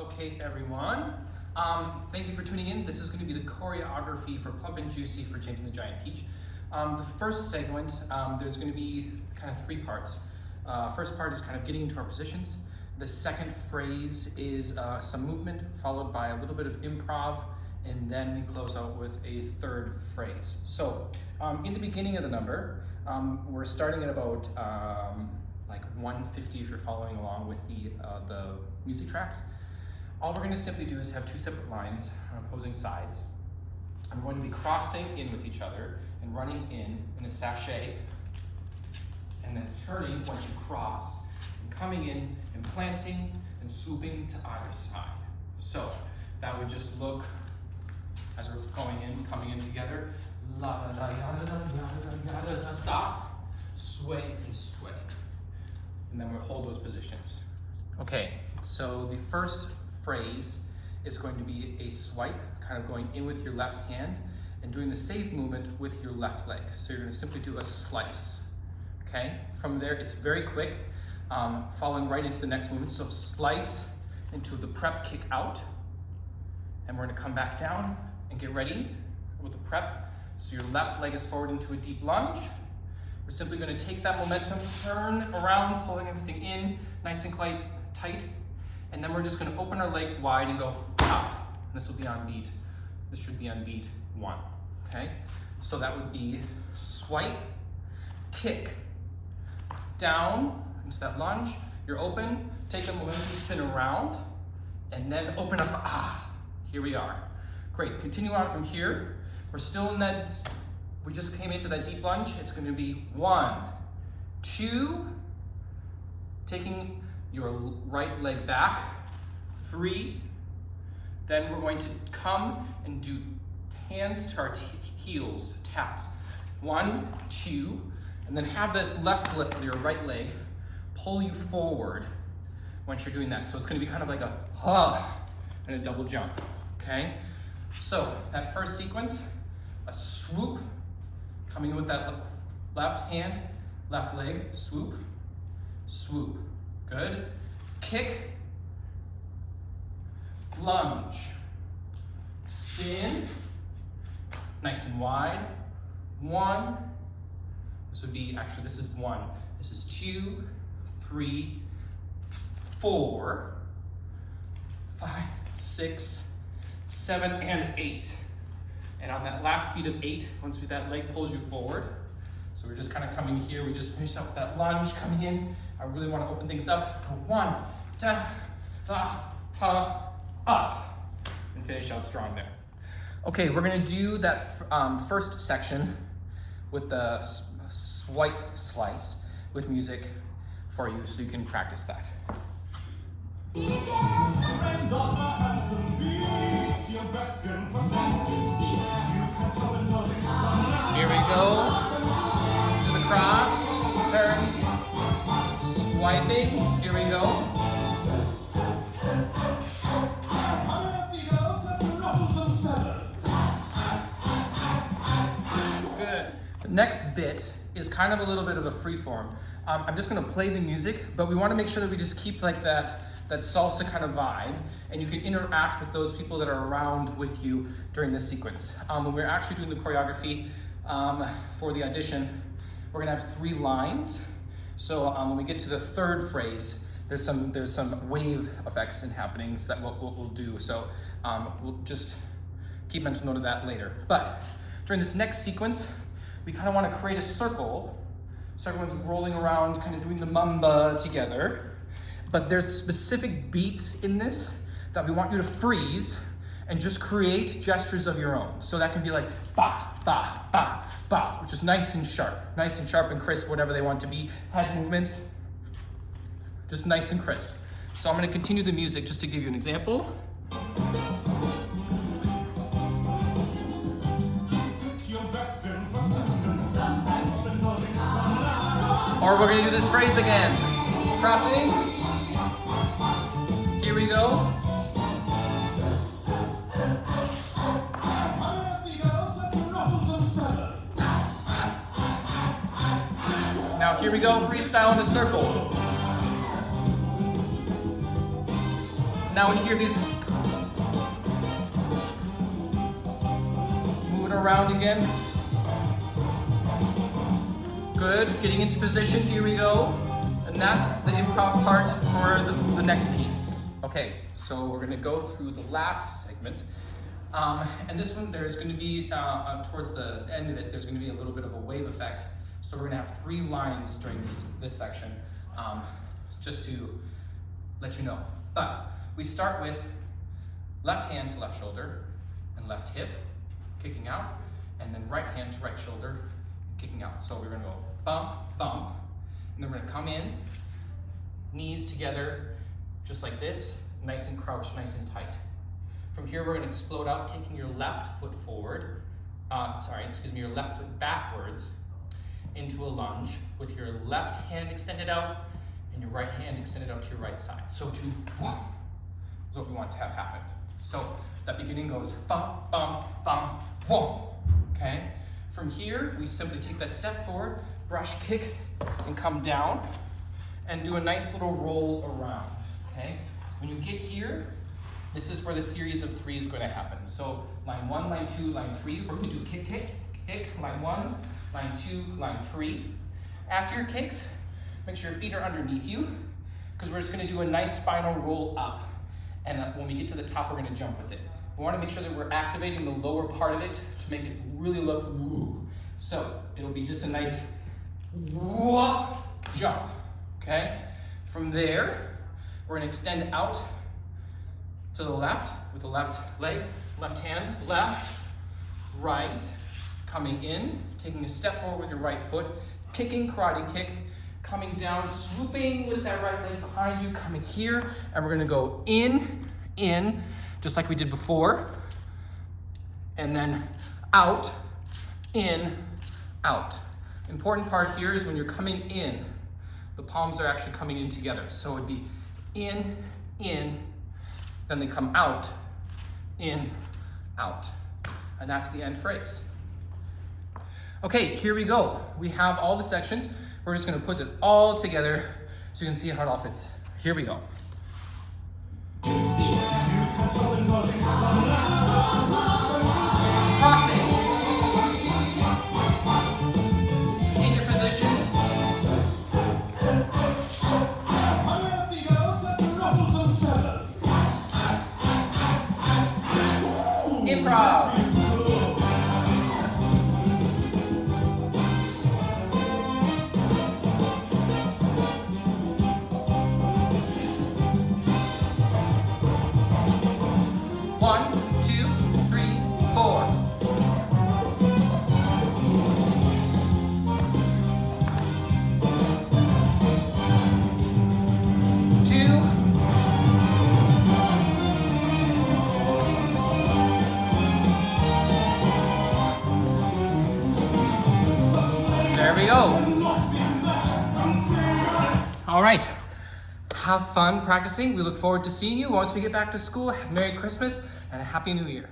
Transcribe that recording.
Okay, everyone. Thank you for tuning in. This is going to be the choreography for Plump and Juicy for James and the Giant Peach. The first segment, there's going to be kind of three parts. First part is kind of getting into our positions. The second phrase is some movement, followed by a little bit of improv, and then we close out with a third phrase. So, in the beginning of the number, we're starting at about like 150 if you're following along with the music tracks. All we're going to simply do is have two separate lines on opposing sides. I'm going to be crossing in with each other and running in a sachet, and then turning once you cross, and coming in and planting and swooping to either side. So that would just look, as we're going in, coming in together, la la la ya la ya la ya, stop, sway and sway. And then we'll hold those positions. Okay, so the first phrase is going to be a swipe, kind of going in with your left hand and doing the save movement with your left leg. So you're going to simply do a slice. Okay, from there it's very quick, following right into the next movement. So slice into the prep kick out, and we're going to come back down and get ready with the prep. So your left leg is forward into a deep lunge. We're simply going to take that momentum, turn around, pulling everything in, nice and tight, and then we're just going to open our legs wide and go up. This will be on beat. This should be on beat 1. Okay, so that would be swipe, kick, down into that lunge. You're open. Take the momentum, spin around, and then open up. Here we are. Great. Continue on from here. We're still in that. We just came into that deep lunge. It's going to be 1, 2, taking your right leg back, 3, then we're going to come and do hands to our heels, taps, 1, 2, and then have this left leg, your right leg, pull you forward once you're doing that. So it's going to be kind of like a and a double jump, okay? So that first sequence, a swoop, coming in with that left hand, left leg, swoop, swoop. Good. Kick, lunge, spin, nice and wide. 1. This would be, actually, this is 1. This is 2, 3, 4, 5, 6, 7, and 8. And on that last beat of 8, once that leg pulls you forward, so we're just kind of coming here. We just finished up with that lunge coming in. I really want to open things up. 1, down, up, and finish out strong there. Okay, we're going to do that first section with the swipe slice with music for you, so you can practice that. Here we go. To the cross, turn, swiping. Here we go. Good. The next bit is kind of a little bit of a free form. I'm just going to play the music, but we want to make sure that we just keep like that salsa kind of vibe, and you can interact with those people that are around with you during this sequence. When we're actually doing the choreography for the audition, we're gonna have 3 lines. So when we get to the third phrase, there's some wave effects and happenings that we'll do. So we'll just keep mental note of that later. But during this next sequence, we kind of want to create a circle. So everyone's rolling around, kind of doing the mamba together. But there's specific beats in this that we want you to freeze and just create gestures of your own. So that can be like ba, ba, ba, ba, which is nice and sharp and crisp, whatever they want to be. Head movements, just nice and crisp. So I'm going to continue the music just to give you an example. Or we're going to do this phrase again. Crossing. Here we go. Now here we go, freestyle in a circle. Now when you hear these, move it around again. Good, getting into position, here we go. And that's the improv part for the next piece. Okay, so we're gonna go through the last segment. And this one, there's gonna be, towards the end of it, there's gonna be a little bit of a wave effect. So we're gonna have 3 lines during this section, just to let you know. But we start with left hand to left shoulder and left hip, kicking out, and then right hand to right shoulder, kicking out. So we're gonna go bump, bump, and then we're gonna come in, knees together, just like this, nice and crouched, nice and tight. From here, we're gonna explode out, taking your left foot forward, your left foot backwards into a lunge with your left hand extended out and your right hand extended out to your right side. So to whoa, is what we want to have happen. So that beginning goes bump, bump, bump, whoa, okay? From here, we simply take that step forward, brush, kick, and come down, and do a nice little roll around, okay? When you get here, this is where the series of 3 is gonna happen. So line 1, line 2, line 3, we're gonna do kick, kick, kick, line 1, line 2, line 3. After your kicks, make sure your feet are underneath you, because we're just gonna do a nice spinal roll up. And when we get to the top, we're gonna jump with it. We wanna make sure that we're activating the lower part of it to make it really look woo. So it'll be just a nice whoop, jump, okay? From there, we're gonna extend out to the left with the left leg, left hand, left, right, coming in, taking a step forward with your right foot, kicking, karate kick, coming down, swooping with that right leg behind you, coming here, and we're gonna go in, just like we did before, and then out, in, out. Important part here is when you're coming in, the palms are actually coming in together. So it'd be in, then they come out, in, out. And that's the end phrase. Okay, here we go. We have all the sections. We're just gonna put it all together so you can see how it all fits. Here we go. Crossing. Change your positions. Improv. One, two, three, four. There we go. All right. Have fun practicing. We look forward to seeing you once we get back to school. Merry Christmas and a Happy New Year.